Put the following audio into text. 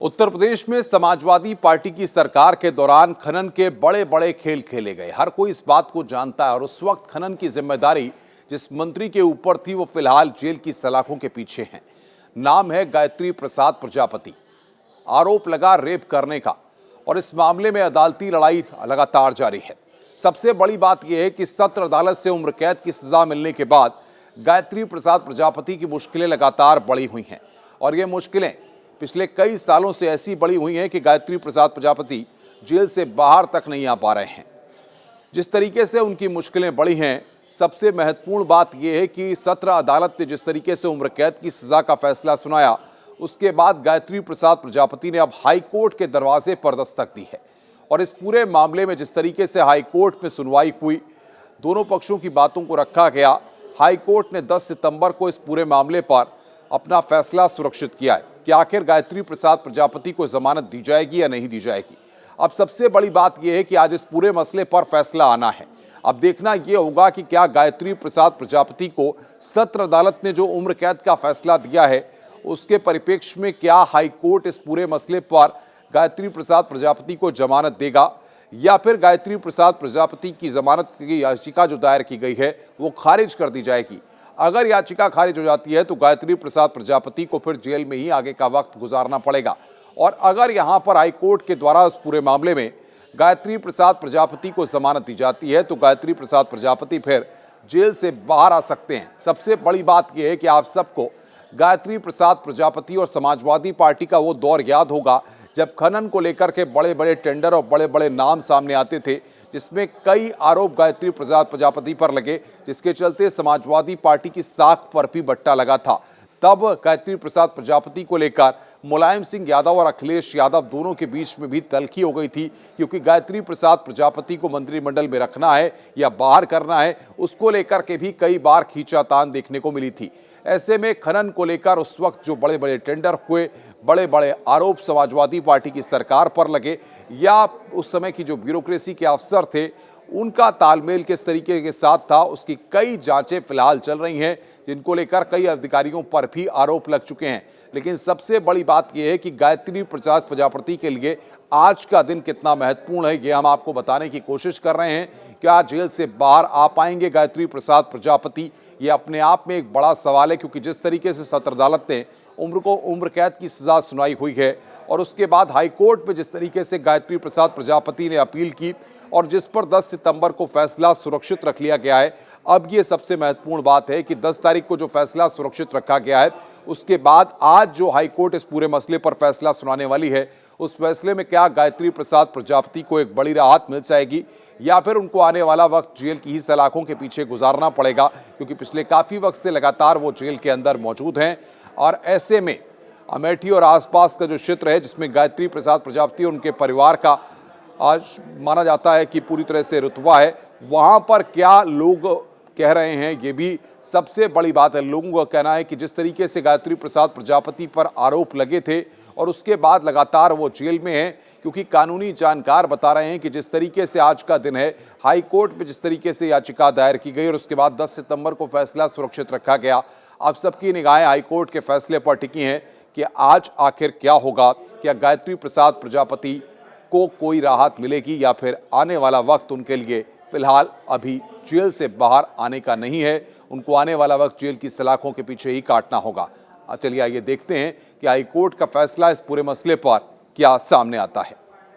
उत्तर प्रदेश में समाजवादी पार्टी की सरकार के दौरान खनन के बड़े बड़े खेल खेले गए। हर कोई इस बात को जानता है और उस वक्त खनन की जिम्मेदारी जिस मंत्री के ऊपर थी वो फिलहाल जेल की सलाखों के पीछे हैं। नाम है गायत्री प्रसाद प्रजापति। आरोप लगा रेप करने का और इस मामले में अदालती लड़ाई लगातार जारी है। सबसे बड़ी बात यह है कि सत्र अदालत से उम्र कैद की सजा मिलने के बाद गायत्री प्रसाद प्रजापति की मुश्किलें लगातार बढ़ी हुई हैं और ये मुश्किलें पिछले कई सालों से ऐसी बढ़ी हुई हैं कि गायत्री प्रसाद प्रजापति जेल से बाहर तक नहीं आ पा रहे हैं। जिस तरीके से उनकी मुश्किलें बढ़ी हैं, सबसे महत्वपूर्ण बात यह है कि सत्र अदालत ने जिस तरीके से उम्र कैद की सजा का फैसला सुनाया, उसके बाद गायत्री प्रसाद प्रजापति ने अब हाई कोर्ट के दरवाजे पर दस्तक दी है। और इस पूरे मामले में जिस तरीके से हाई कोर्ट में सुनवाई हुई, दोनों पक्षों की बातों को रखा गया। हाई कोर्ट ने 10 सितंबर को इस पूरे मामले पर अपना फैसला सुरक्षित किया है कि आखिर गायत्री प्रसाद प्रजापति को जमानत दी जाएगी या नहीं दी जाएगी। अब सबसे बड़ी बात यह है कि आज इस पूरे मसले पर फैसला आना है। अब देखना यह होगा कि क्या गायत्री प्रसाद प्रजापति को सत्र अदालत ने जो उम्र कैद का फैसला दिया है, उसके परिप्रेक्ष्य में क्या हाई कोर्ट इस पूरे मसले पर गायत्री प्रसाद प्रजापति को जमानत देगा या फिर गायत्री प्रसाद प्रजापति की जमानत की याचिका जो दायर की गई है वो खारिज कर दी जाएगी। अगर याचिका खारिज हो जाती है तो गायत्री प्रसाद प्रजापति को फिर जेल में ही आगे का वक्त गुजारना पड़ेगा। और अगर यहां पर हाई कोर्ट के द्वारा इस पूरे मामले में गायत्री प्रसाद प्रजापति को जमानत दी जाती है तो गायत्री प्रसाद प्रजापति फिर जेल से बाहर आ सकते हैं। सबसे बड़ी बात यह है कि आप सबको गायत्री प्रसाद प्रजापति और समाजवादी पार्टी का वो दौर याद होगा जब खनन को लेकर के बड़े बड़े टेंडर और बड़े बड़े नाम सामने आते थे, जिसमें कई आरोप गायत्री प्रसाद प्रजापति पर लगे, जिसके चलते समाजवादी पार्टी की साख पर भी बट्टा लगा था। तब गायत्री प्रसाद प्रजापति को लेकर मुलायम सिंह यादव और अखिलेश यादव दोनों के बीच में भी तल्खी हो गई थी, क्योंकि गायत्री प्रसाद प्रजापति को मंत्रिमंडल में रखना है या बाहर करना है, उसको लेकर के भी कई बार खींचातान देखने को मिली थी। ऐसे में खनन को लेकर उस वक्त जो बड़े बड़े टेंडर हुए, बड़े बड़े आरोप समाजवादी पार्टी की सरकार पर लगे या उस समय की जो ब्यूरोक्रेसी के अफसर थे, उनका तालमेल किस तरीके के साथ था, उसकी कई जांचें फिलहाल चल रही हैं, जिनको लेकर कई अधिकारियों पर भी आरोप लग चुके हैं। लेकिन सबसे बड़ी बात यह है कि गायत्री प्रसाद प्रजापति के लिए आज का दिन कितना महत्वपूर्ण है, ये हम आपको बताने की कोशिश कर रहे हैं। क्या जेल से बाहर आ पाएंगे गायत्री प्रसाद प्रजापति, ये अपने आप में एक बड़ा सवाल है, क्योंकि जिस तरीके से सत्र अदालत ने उम्र कैद की सजा सुनाई हुई है और उसके बाद हाई कोर्ट में जिस तरीके से गायत्री प्रसाद प्रजापति ने अपील की और जिस पर 10 सितंबर को फैसला सुरक्षित रख लिया गया है, अब ये सबसे महत्वपूर्ण बात है कि 10 तारीख को जो फैसला सुरक्षित रखा गया है, उसके बाद आज जो हाई कोर्ट इस पूरे मसले पर फैसला सुनाने वाली है, उस फैसले में क्या गायत्री प्रसाद प्रजापति को एक बड़ी राहत मिल जाएगी या फिर उनको आने वाला वक्त जेल की ही सलाखों के पीछे गुजारना पड़ेगा, क्योंकि पिछले काफ़ी वक्त से लगातार वो जेल के अंदर मौजूद हैं। और ऐसे में अमेठी और आसपास का जो क्षेत्र है, जिसमें गायत्री प्रसाद प्रजापति और उनके परिवार का आज माना जाता है कि पूरी तरह से रुतबा है, वहाँ पर क्या लोग कह रहे हैं, ये भी सबसे बड़ी बात है। लोगों का कहना है कि जिस तरीके से गायत्री प्रसाद प्रजापति पर आरोप लगे थे और उसके बाद लगातार वो जेल में हैं, क्योंकि कानूनी जानकार बता रहे हैं कि जिस तरीके से आज का दिन है, हाई कोर्ट में जिस तरीके से याचिका दायर की गई और उसके बाद 10 सितंबर को फैसला सुरक्षित रखा गया, अब सबकी निगाहें हाई कोर्ट के फैसले पर टिकी हैं कि आज आखिर क्या होगा। क्या गायत्री प्रसाद प्रजापति को कोई राहत मिलेगी या फिर आने वाला वक्त उनके लिए फिलहाल अभी जेल से बाहर आने का नहीं है, उनको आने वाला वक्त जेल की सलाखों के पीछे ही काटना होगा। चलिए आइए देखते हैं कि हाई कोर्ट का फैसला इस पूरे मसले पर क्या सामने आता है।